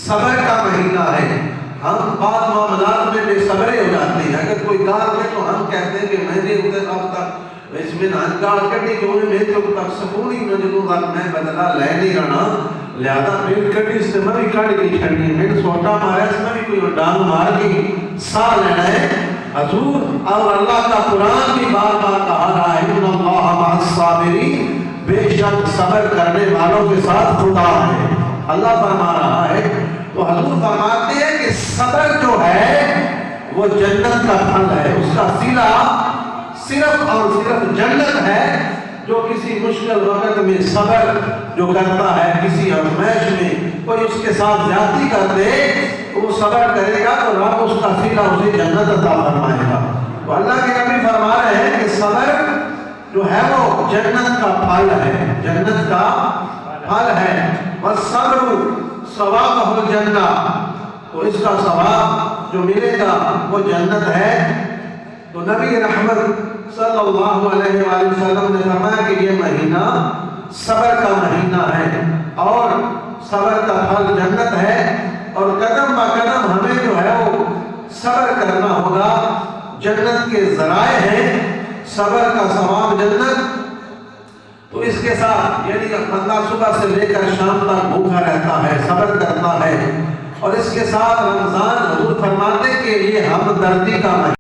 صبر کا مہینہ ہے. ہم بعض معاملات میں بے صبرے ہو جاتے ہیں. اگر کوئی کار میں تو ہم کہتے ہیں کہ میں نے ادھر اب تک اس میں نانکار کٹی جو میں تو تک سکونی مجنون رکھ میں بدلا لے نہیں رہنا لہذا پیٹ کٹی اس سے میں کٹ گئی چھڑی میں سوٹا مارا اس میں بھی کوئی ڈانگ مار کی سا لینا ہے حضور. اور اللہ کا قرآن بھی بار بار کہا رہا ہے ان اللہ مع الصابرین، بے شک صبر کرنے والوں کے ساتھ خدا ہے. اللہ فرما رہا ہے. تو حضور فرماتے ہیں کہ صبر جو ہے وہ جنت کا پھل ہے. اس کا صلہ صرف اور صرف جنت ہے. جو کسی مشکل وقت میں صبر جو کرتا ہے، کسی آزمائش میں کوئی اس کے ساتھ زیادتی کر دے تو وہ صبر کرے گا تو رب اس کا صلہ اسے جنت عطا فرمائے گا. تو اللہ کے نبی فرما رہے ہیں کہ صبر جو ہے وہ جنت کا پھل ہے، جنت کا پھل ہے. والصبر ثوابہ الجنہ، تو اس کا ثواب جو ملے گا وہ جنت ہے. تو نبی رحمت صلی اللہ علیہ وآلہ وسلم نے فرمایا کہ یہ مہینہ صبر کا مہینہ ہے اور صبر کا پھل جنت ہے. اور قدم با قدم ہمیں جو ہے وہ صبر کرنا ہوگا. جنت کے ذرائع ہیں، صبر کا ثواب جنت. تو اس کے ساتھ یعنی بندہ صبح سے لے کر شام تک بھوکا رہتا ہے، صبر کرتا ہے. اور اس کے ساتھ رمضان حضور فرماتے کہ یہ ہمدردی کا مہینہ